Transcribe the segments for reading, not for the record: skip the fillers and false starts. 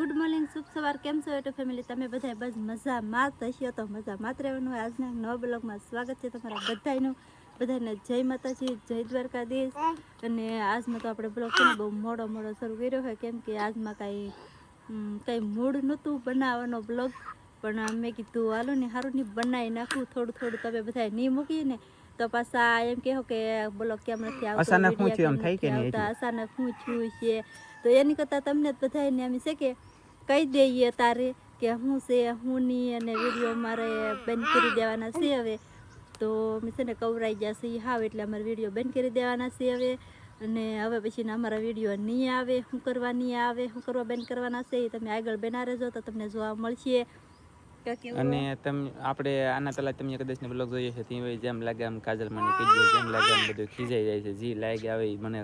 Good morning, શુભ સવાર. કેમ છો યુટ્યુબ ફેમિલી? તમે બધા બસ મજામાં હશો તો મજામાં જ રહેવાનું. આજના નવા બ્લોગમાં સ્વાગત છે તમારા બધાનું. બધાને જય માતાજી, જય દ્વારકાધીશ. અને આજમાં તો આપણે બ્લોગ છે ને બહુ મોડો શરૂ કર્યો હોય, કેમ કે આજમાં કંઈ મૂડ નહોતું બનાવવાનો બ્લોગ, પણ મેં કીધું હાલો ને સારું નહીં બનાવી નાખું થોડું. તમે બધા નહીં મૂકીએ ને તો પાછા એમ કહો કે બ્લોગ કેમ નથી આવતો, અચાનક શું થયું છે. તો એની કરતાં તમને બધાને એમ છે કે કહી દઈએ તારે કે શું છે શું નહીં, અને વિડીયો મારે બંધ કરી દેવાના છે હવે. તો મેં છે ને કવરાઈ ગયા છે હાવ, એટલે અમારે વિડીયો બંધ કરી દેવાના છે હવે. અને હવે પછીના અમારા વિડીયો નહીં આવે, શું કરવા બંધ કરવાના છે એ તમે આગળ બના રહેજો તો તમને જોવા મળશે. અને તમે આપણે આના પહેલા તમે કદાચ બ્લોગ જોઈએ છે તે જેમ લાગે આમ કાજલ મને કીધું, જેમ લાગે આમ બધું ખીજાઈ જાય છે, જે લાગે આવે મને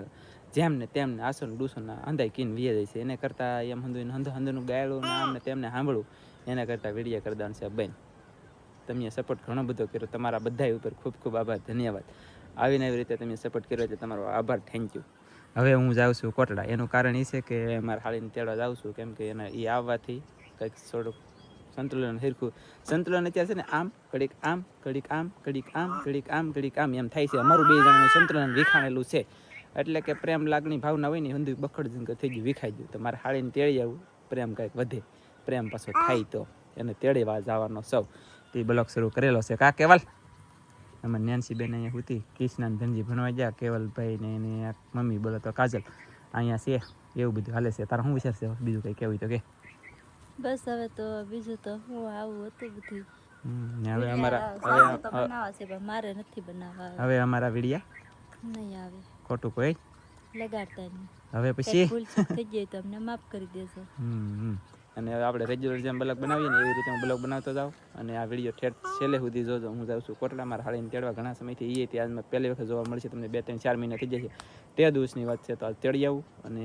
જેમ ને તેમને આસો ને ડૂસો ના અંધાઈ કીને વીએ જાય છે. એને કરતાં એમ હંધનું ગાયડું ને આમને તેમને સાંભળવું એના કરતાં વિડીયો કરી દેવાનું છે. બેન તમે સપોર્ટ ઘણો બધો કર્યો, તમારા બધા ઉપર ખૂબ ખૂબ આભાર, ધન્યવાદ. આવીને આવી રીતે તમે સપોર્ટ કર્યો એટલે તમારો આભાર, થેન્ક યુ. હવે હું જાઉં છું કોટડા. એનું કારણ એ છે કે મારા હાળીને તેડવા જાઉં છું, કેમ કે એના એ આવવાથી કંઈક થોડુંક સંતુલન અત્યારે છે ને આમ ઘડીક આમ ઘડીક આમ ઘડીક આમ ઘડીક આમ ઘડીક આમ એમ થાય છે. અમારું બે જણાનું સંતુલન વિખાણેલું છે, એટલે કે પ્રેમ લાગણી ભાવના હોય ને હંધુ બખડ જંગ થઈ ગયું, વિખાઈ ગયું. તો મારે હાળીને તેડી આવું, પ્રેમ કંઈક વધે, પ્રેમ પાછો થાય તો એને તેડીવા જવાનો સૌ તે બ્લોગ શરૂ કરેલો છે. કા કેવલ એમાં નેન્સી બેન અહીંયા હતી, કૃષ્ણા ધનજી ભણવા ગયા, કેવલભાઈ ને એની મમ્મી બોલો તો કાજલ અહીંયા છે. એવું બધું હાલે છે. તારા શું વિચાર છે બીજું કંઈ કહેવું તો કે? બસ હવે તો બીજું તો હું આવું હતું બધું. હવે બનાવવા છે પણ મારે નથી બનાવવા. હવે અમારા વિડિયા નહીં આવે, ખોટું કોઈ લગાડતા નહીં. હવે પછી ભૂલ થઈ જાય તો અમને માફ કરી દેજો. અને હવે આપણે રેગ્યુલર જેમ બ્લોગ બનાવીએ ને એવી રીતે હું બ્લોગ બનાવતો જાઉં. અને આ વિડીયો ઠેઠ છેલ્લે સુધી જોજો. હું જાઉં છું કોટડા, મારા હાળીને તેડવા ઘણા સમયથી એ ત્યાં પહેલી વખત જોવા મળશે તમને. 2-3-4 મહિના થઈ જશે, તે દિવસની વાત છે. તો આ તેડી આવું અને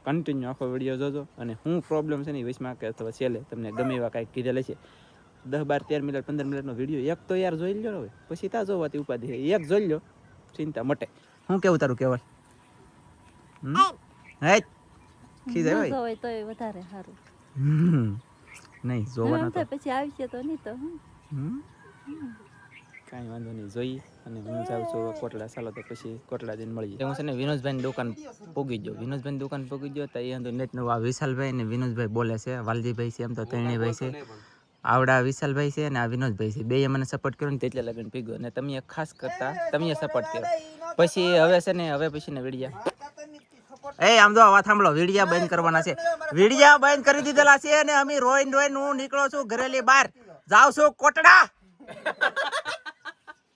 કન્ટિન્યુ આખો વિડીયો જોજો. અને શું પ્રોબ્લેમ છે ને વચમાં કે અથવા છેલ્લે તમને ગમે એવા કાંઈક કીધેલ છે 10, 12, 13 મિનિટ 15 મિનિટનો વિડીયો એક તો યાર જોઈ લો. હવે પછી ત્યાં જોવાથી ઉપાધિ એક જોઈ લો, ચિંતા મટે. શું કેવું તારું કેવલ? ખીજાય હોય તો વધારે સારું. નહીં જોવાનું તો પછી આવશે તો નહીં તો કાંઈ વાંધો નહીં, જોઈએ. અને હું જાઉં છું કોટડા. ચાલો તો પછી કોટડા જઈને મળીએ. હું છે ને વિનોદભાઈની દુકાન પૂગી ગયો તો એ અંદર નેટ નવા વિશાલભાઈ ને વિનોદભાઈ બોલે છે. વાલજીભાઈ છે, એમ તો ત્રણેયભાઈ છે. આવડા વિશાલભાઈ છે અને આ વિનોદભાઈ છે. બે મને સપોર્ટ કર્યો ને તેટલા લગન પીગો. અને તમે ખાસ કરતા તમે સપોર્ટ કર્યો. પછી હવે છે ને પછી ને વિડીયા આમ જો વાત સાંભળો, વિડીયા બંધ કરવાના છે. વિડીયા બંધ કરી દીધેલા છે અને અમે રોઈને હું નીકળો છું ઘરેલી બહાર, જાઉં છું કોટડા.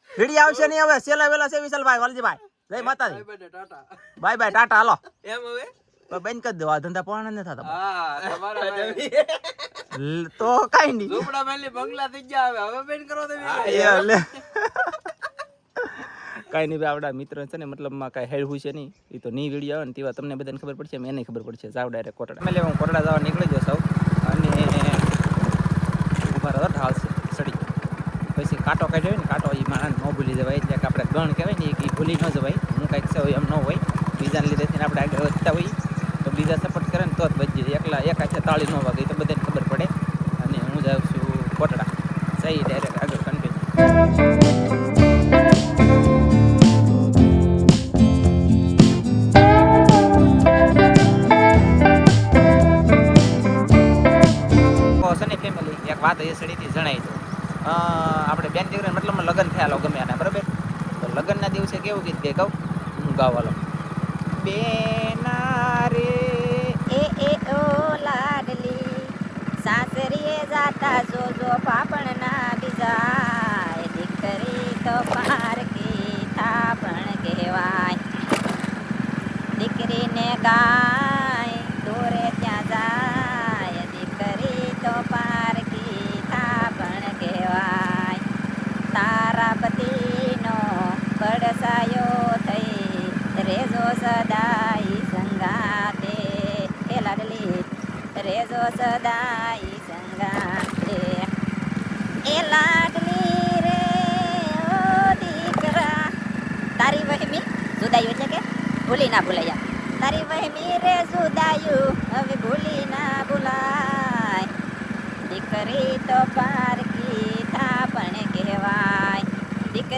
વિડીયા આવશે નહીં હવે, સેલા વેલા છે વિશાલભાઈ, વાલજીભાઈ, જય માતાજી, બાય બાય, ટાટા, હાલો. એમ હવે બંધ કરી દો, આ ધંધા પણ નથી થતા. તો કઈ નહીં, ઝૂંપડા મેલી બંગલા થઈ ગયા, હવે બંધ કરો તમે. કઈ નહીં, આવડા મિત્ર છે ને મતલબમાં કઈ હેડવું છે નહીં, એ તો નહીં વિડીયો આવે ને તેવા તમને બધાને ખબર પડશે, એને ખબર પડશે. જાવ ડાયરેક્ટ કોટડા. એટલે હું કોટડા જવા નીકળી ગયો સૌ, અને ઉભા રહો ઢાળશે સડી. પછી કાંટો કાઢ્યો ને, કાંટો એ માણસ ન ભૂલી જવાય, એટલે કે આપણે ગણ કહેવાય ને એ ભૂલી ન જવાય. હું કાંઈક છે એમ ન હોય, બીજાને લીધેથી આપણે આગળ વધતા હોઈએ તો બીજા સપોર્ટ કરે ને તો જ બચીએ. એકલા એક હાથે તાળી ન વાગે તો બધાને ખબર પડે. અને હું જાઉં છું કોટડા, જઈ ડાયરેક્ટ આગળ કન્ટિન્યુ. વાત એ સડીથી જણાવી દો. આપણે બેન દીકરીને મતલબમાં લગ્ન થયા ગમે આના, બરાબર? તો લગ્નના દિવસે કેવું ગીત ગાવ? હું ગાવાલો બેના રે એ ઓ લાડલી સાસરીએ જાતા જોજો પાપણના બીજા, દીકરી તો પારકી થાપણ કહેવાય. દીકરીને ગાય દોરે ત્યાં જાય, દીકરી તો પારકી થાપણ કહેવાય. તારા પતિનો પડસાયો થઈ રેજો સદાઈ સંગાતે, એ લાડલી રેજો સદાઈ સંગાતે. એ લાડલી રે ઓ દીકરા, તારી વહેમી જુદાઈ એટલે કે ભૂલી ના ભૂલાયા. તારી વહેમી રે જુદાયું હવે ભૂલી ના ભૂલાય.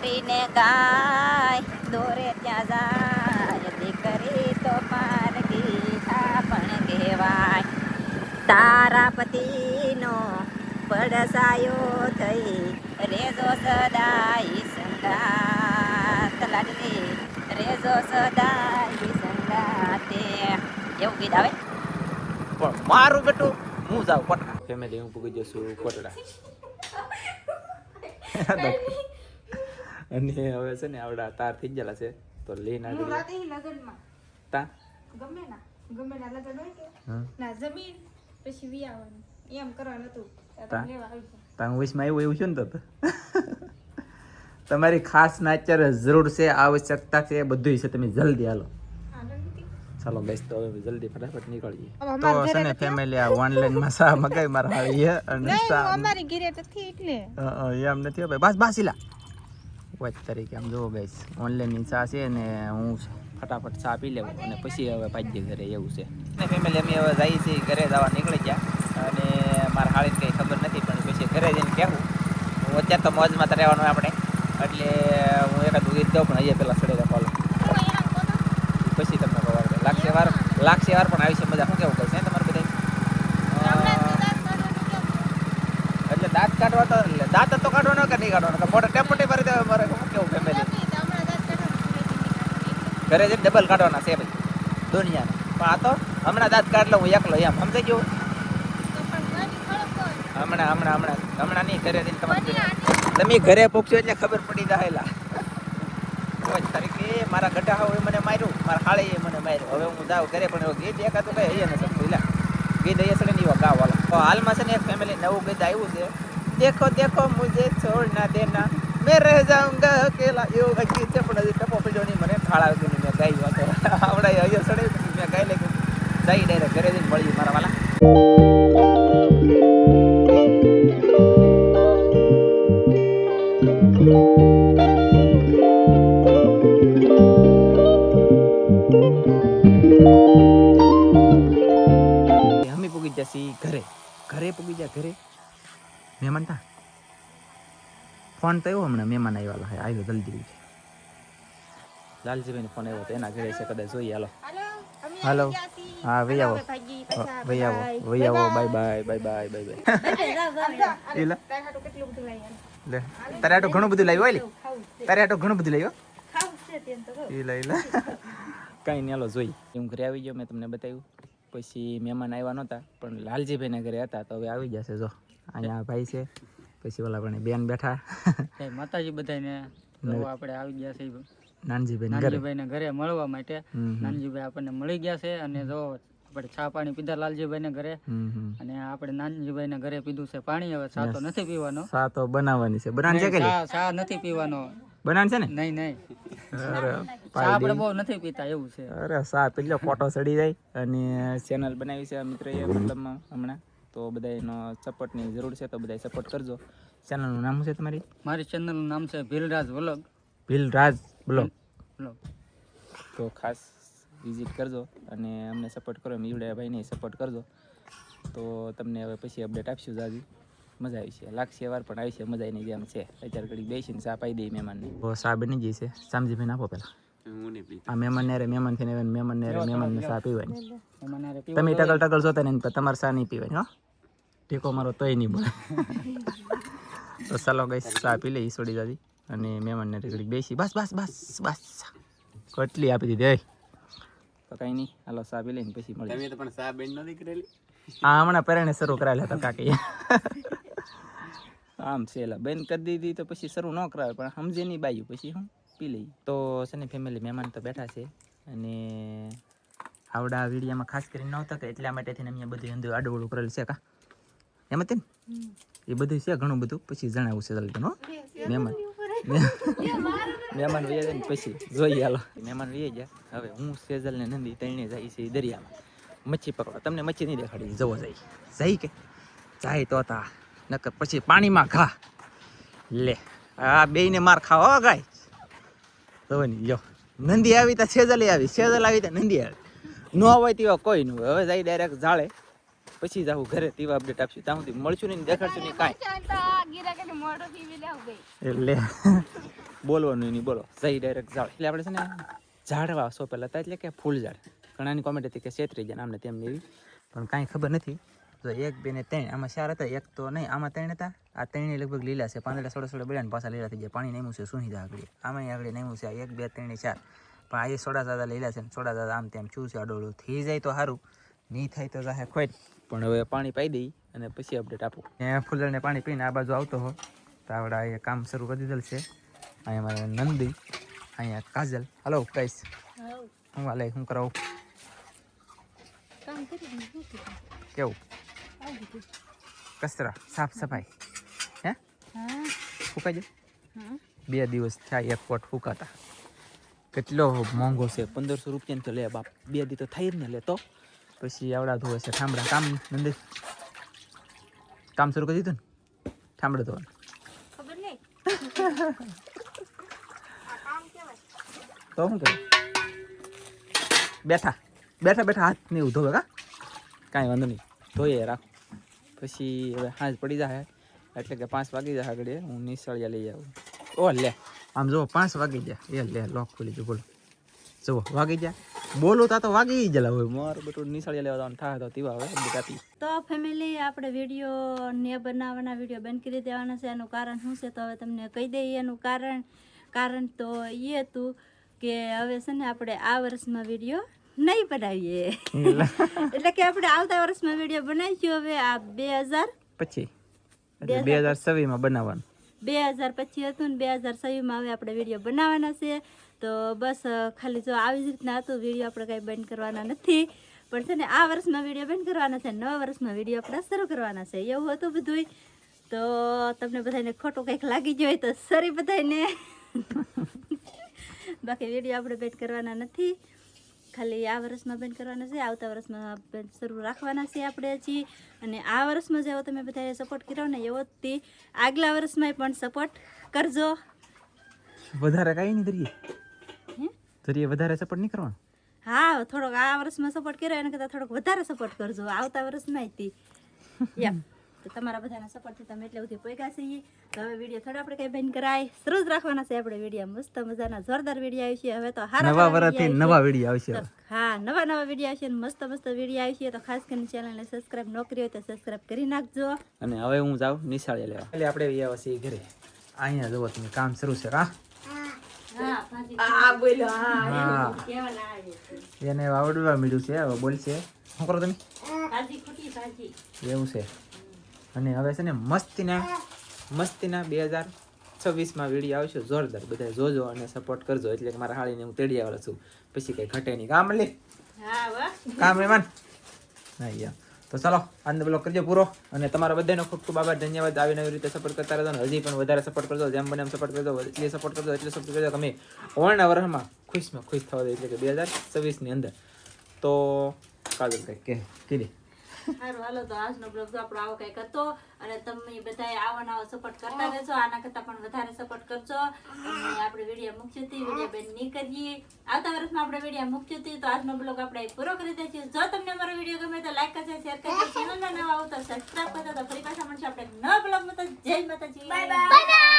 કરીને ગાય દોરે ત્યાં જાય દીકરી તો પારકી પણ કહેવાય તારા પતિનો પડસાયો થઈ રેજો સદાય સંગાત લાડલી રેજો સદાય સંગાતે એવું ગીત આવે પણ મારું બેટું હું જાઉં કોટડા ફેમિલી હું પૂગી જશું કોટડા અને હવે છે ને આવડા તાર થઈ ગયેલા છે તો લઈને હું આગળ રાતે લગનમાં તા ગમે ના લગન હોય કે હા ના જમીન પછી વિયાવાનું એમ કરવાનું હતું તા? તમે લેવા આવી જાઓ. તા હું વિશમાં આવ્યું એવું છે ને તો તમારી ખાસ ના અત્યારે જરૂર છે આવશ્યકતા છે બધું છે તમે જલ્દી હાલો ચાલો ગાઈસ તો હવે જલ્દી ફટાફટ નીકળીએ તો છે ને ફેમિલી આ ઓનલાઈન માં સા મગાઈ માર હાળી અને સા અમારી ઘરે નથી એટલે એમ નથી ભાઈ બસ બસ ઇલા વાત તરીકે આમ જોવો ગાઈસ ઓનલાઈન ની ચા છે ને હું ફટાફટ ચા પી લેવું અને પછી હવે પાછી ઘરે એવું છે ને ફેમિલી અમે હવે જઈએ છીએ ઘરે જવા નીકળી ગયા અને મારા હાળીને કંઈ ખબર નથી પણ પછી ઘરે જઈને કહેવું હું અત્યારે તો મોજમાં તો રહેવાનું આપણે એટલે હું એકાદ ગીત દઉં પણ અહીંયા પેલા સડેલા ફોલો પછી તમને ખબર લાગશે વાર પણ આવી છે મજા શું કેવું કહીશ તમારે બધા એટલે દાંત કાઢવા તો એટલે દાંત તો કાઢવાનો કે નહીં કાઢવાનો કે મોટા ટેપટી ભરી દેવા મારે શું કેવું ફેમિલી ઘરે જઈને ડબલ કાઢવાના છે ભાઈ દુનિયાને પણ આ તો હમણાં દાંત કાઢ લઉં હું એકલો એમ સમજાઈ ગયું હમણાં નહીં ઘરે જઈને તમે ઘરે પૂછશો એટલે ખબર પડી જાહેલા તરીકે મારા ગઢા હોય મને માર્યું મારા હાળે મને માર્યું હવે હું જાઉં ઘરે પણ એવું ગીત એકાતું કઈ અહીંયા નથી શકતું ગીત અહીંયા સડે નહીં ગાવ વાળા તો હાલમાં છે ને એક ફેમિલી નવું ગીત આવ્યું છે દેખો દેખો મુજે છોડ ના દેના મેં રહે જાઉંગા અકેલા એવું ગીત છે પણ હજી ટપો પડ્યો નહીં મને ઠાળા વગર મેં ગાયું હતો આવડે અહીંયા સડે મેં ગાઈ લઈ જઈ ડાયરેક્ટ ઘરે જઈને મળ્યું મારા વાલા અમે પૂગી જશી ઘરે પૂગી જા ઘરે મહેમાન તા ફોન તો આવ્યો હમણાં મહેમાન આવ્યો જલ્દી લાલજીભાઈ ફોન આવ્યો તો એના ઘરે છે કદાચ જોઈએ હાલો હા વહી આવો બાય બાય લે તારે આટો ઘણું બધું લાવ્યો લે તારે આટો ઘણું બધું લાવ્યો એ લઈ લે કઈ નહીં હાલો જોઈ હું ઘરે આવી ગયો મેં તમને બતાવ્યું પછી મહેમાન આવ્યા નહોતા પણ લાલજીભાઈના ઘરે હતા તો હવે આવી જશે જો અહીંયા ભાઈ છે પછી ઓલા પણ બેન બેઠા માતાજી બધાને આપણે આવી ગયા છે નાનજીભાઈ ઘરે મળવા માટે નાનજીભાઈ આપણને મળી ગયા છે અને જો આપણે ચા પાણી પીધા લાલજીભાઈ ઘરે અને આપણે નાનજીભાઈ ના ઘરે પીધું છે પાણી હવે ચા તો નથી પીવાનો ચા તો બનાવવાની છે બનાન છે કે ચા નથી પીવાનો બનાન છે ને નહીં અરે ચા આપણે બહુ નથી પીતા એવું છે અરે ચા પી લો ફોટો ચડી જાય અને ચેનલ બનાવી છે મિત્રએ મતલબમાં હમણાં તો બધાનો સપોર્ટની જરૂર છે તો બધા સપોર્ટ કરજો ચેનલનું નામ શું છે તમારી મારી ચેનલનું નામ છે ભીલરાજ વ્લોગ બ્લોગ તો ખાસ વિઝિટ કરજો અને અમને સપોર્ટ કરો મીવડા ભાઈને સપોર્ટ કરજો તો તમને હવે પછી અપડેટ આપશું જાજી મજા આવી છે લાગશે વાર પણ આવી છે મજા એની જેમ છે અત્યારે ઘડી બેસીને ચા પાઈ દઈ મહેમાનને ચા બની ગઈ છે શામજીભાઈ આપો પેલા આ મહેમાન થઈને મહેમાનને ચા પીવાની તમે ટકલ જોતા ને તમારે ચા નહીં પીવાની હો ટેકો મારો તોય નહીં બોલે તો ચાલો ગઈ ચા પી લઈ છોડી દાદી અને મહેમાનને ઘડી બેસી બસ કેટલી આપી દીધી તો કઈ નહીં હાલો ચા પી લઈને પછી મળી તમે તો પણ ચા બેન નથી કરેલી હા હમણાં પેરેને શરૂ કરાયેલા હતા કાકી આમ છે એલા બેન કરી દીધી તો પછી શરૂ ન કરાવે પણ સમજે નહીં બાયું પછી હું પી લઈ તો છે ને ફેમિલી મહેમાન તો બેઠા છે અને આવડા વિડીયામાં ખાસ કરીને નહોતા કે એટલા માટે થઈને અહીંયા બધું અંદર આડું કરેલું છે કા એમ જ ને એ બધું છે ઘણું બધું પછી જણાવું છે જલ્દી હો મહેમાન વહી જાય ને પછી જોઈએ હાલો મહેમાન વહી ગયા હવે હું સેજલ ને નંદી ત્રણે જાય છે દરિયામાં મચ્છી પકડો તમને મચ્છી નહીં દેખાડી જવો જાય કે જાય તો તા નકર પછી પાણીમાં ઘા લે આ બેયને માર ખાવા હો ગાય તો લ્યો નંદી આવી તા સેજલ આવી તા નંદી આવી ન હોય તેવા કોઈ ન હોય હવે જાય ડાયરેક્ટ જાળે પછી જાઉં ઘરે તેવા અપડેટ આપશું ત્યાં સુધી મળશું નહીં દેખાડશું નહીં કાંઈ એટલે બોલવાનું નહીં, બોલો જઈ ડાયરેક્ટ જાવ. એટલે આપણે છે ને ઝાડવા સોંપેલા હતા, એટલે કે ફૂલ ઝાડ. ઘણાની કોમેન્ટ હતી કે છેતરી જાય આમને તેમને એવી, પણ કાંઈ ખબર નથી. તો 1 2 ને 3 આમાં 4 હતા, એક તો નહીં, આમાં 3 હતા. આ 3 લગભગ લીલા છે, પાંદડા સોડા બળ્યા ને પાછા લીલા થઈ જાય. પાણી નામ્યું છે સુહી જાય આગળ, આમાં આગળ નામ્યું છે 1 2 3 ને 4. પણ આ એ સોડા દાદા લીલા છે ને સોડા દાદા આમ તેમ છું છે, આડોળું થઈ જાય તો સારું, નહીં થાય તો જાહે ખોટ. પણ હવે પાણી પાઈ દઈ અને પછી અપડેટ આપું. એ ફૂલને પાણી પીને આ બાજુ આવતો હો તો આવડા એ કામ શરૂ કરી દીધેલ છે. અહીંયા મારે નંદી, અહીંયા કાજલ. હલો ગાઈસ, હું હાલે હું કરાવું કામ કરી કેવું કચરા સાફ સફાઈ હે હા ફૂકાઈ જાય. હા 2 દિવસ થાય એક કોટ ફૂકાતા. કેટલો મોંઘો છે, 1500 રૂપિયાની તો લે બાપ. 2 દી તો થઈ જ ને લે, તો પછી આવડા ધોવે છે ઠામડા. કામ નંદે કામ શરૂ કરી દીધું ને ઠામડા ધોવાનું. ખબર નહીં તો શું કરું, બેઠા બેઠા બેઠા હાથ નહીં ધોવે કા, કાંઈ વાંધો નહીં, ધોઈએ રાખ. પછી હવે સાંજ પડી જાય એટલે કે 5 વાગી જાય આગળ હું નિસળિયા લઈ આવું. ઓ લે આમ જુઓ 5 વાગી જાય. એ લે લોક ખોલી દો, બોલો જુઓ વાગી જાય. બોલું તો વાગી જ હોય. મારું બધું નિસળિયા લેવા જવાનું થાય તો તીવા હવે બતાતી. તો ફેમિલી આપણે વિડીયો ને બનાવવાના વિડીયો બંધ કરી દેવાના છે. એનું કારણ શું છે તો હવે તમને કહી દઈએ. એનું કારણ તો એ હતું કે હવે છે ને આપણે આ વર્ષમાં વિડીયો નહીં બનાવીએ. એટલે કે આપણે આવતા વર્ષમાં વિડીયો બનાવીશું. હવે આ 2025 એટલે 2026 માં બનાવવાનું. 2025 હતું ને 2026 માં હવે આપણે વિડીયો બનાવવાના છે. તો બસ ખાલી જો આવી જ રીતના હતું, વિડીયો આપણે કાંઈ બંધ કરવાના નથી. પણ છે ને આ વર્ષમાં વિડીયો બંધ કરવાના છે, નવા વર્ષમાં વિડીયો આપણે શરૂ કરવાના છે, એવું હતું બધુંય. તો તમને બધાને ખોટું કંઈક લાગી ગયું હોય તો સોરી બધાને. બાકી વિડીયો આપણે બંધ કરવાના નથી, ખાલી આ વર્ષમાં બંધ કરવાના છે. આવતા વર્ષમાં શરૂ રાખવાના છે આપણે હજી. અને આ વર્ષમાં જેવો તમે બધાએ સપોર્ટ કર્યો ને એવો જ આગલા વર્ષમાં પણ સપોર્ટ કરજો. વધારે કાંઈ નહીં ધરીએ ધરીએ વધારે સપોર્ટ નહીં કરવાનો. હા થોડોક આ વર્ષમાં સપોર્ટ કર્યો એના કરતાં થોડોક વધારે સપોર્ટ કરજો આવતા વર્ષમાં જ એમ. તો તમારા બધાના સપોર્ટથી તમે એટલે બધી પૈકા છીએ. તો હવે વિડીયો થોડા આપણે કંઈ બંધ કરાય, શરૂ જ રાખવાના છે આપણે વિડીયો. મસ્ત મજાના જોરદાર વિડીયો આવશે હવે તો. નવા વર્ષથી નવા વિડીયો આવશે. હા નવા વિડીયો આવશે ને મસ્ત મસ્ત વિડીયો આવશે. તો ખાસ કરીને ચેનલને સબસ્ક્રાઇબ ન કરી હોય તો સબસ્ક્રાઇબ કરી નાખજો. અને હવે હું જાઉં નિશાળે લેવા. એટલે આપણે આવ્યા છીએ ઘરે. અહીંયા જુઓ તમે કામ શરૂ છે. એને આવડવા મળ્યું છે, હવે બોલશે. શું કરો તમે? એવું છે. અને હવે છે ને મસ્તીના 2026 માં વિડીયો આવશે જોરદાર. બધા જોજો અને સપોર્ટ કરજો. એટલે કે મારા હાળીને હું તેડી આવેલો છું, પછી કઈ ઘટે નહીં. કામ લે કામ મહેમાન હા. તો ચાલો આજનો બ્લોગ કરજો પૂરો. અને તમારા બધાનો ખૂબ ખૂબ આભાર, ધન્યવાદ. આવી નવી રીતે સપોર્ટ કરતા રહેજો. હજી પણ વધારે સપોર્ટ કરજો, જેમ બને એમ સપોર્ટ કરજો. એટલે સપોર્ટ કરજો એટલે સપોર્ટ કરજો તમે ઓળના વર્ષમાં ખુશમાં ખુશ થવા દે, એટલે કે 2026 ની અંદર. તો કાજલ કઈ કે કીધી સારું હાલો તો આજનો બ્લોગ તો આપણો આવો કંઈક હતો. અને તમે બધાએ આવો નવો સપોર્ટ કરતા રહેજો, આના કરતાં પણ વધારે સપોર્ટ કરજો. અને આપણે વિડીયો મૂક્યું હતી, વિડીયો બેન નહીં કરીએ. આવતા વર્ષમાં આપણે વિડીયો મૂક્યું હતી. તો આજનો બ્લોગ આપણે પૂરો કરી દઈએ છીએ. જો તમને અમારો વિડીયો ગમે તો લાઈક કરજો, શેર કરજો, ચેનલના નવા આવો તો સબસ્ક્રાઇબ કરજો. તો ફરી પાછા મળશે આપણે નવા બ્લોગમાં. તો જય માતાજી, બાય બાય.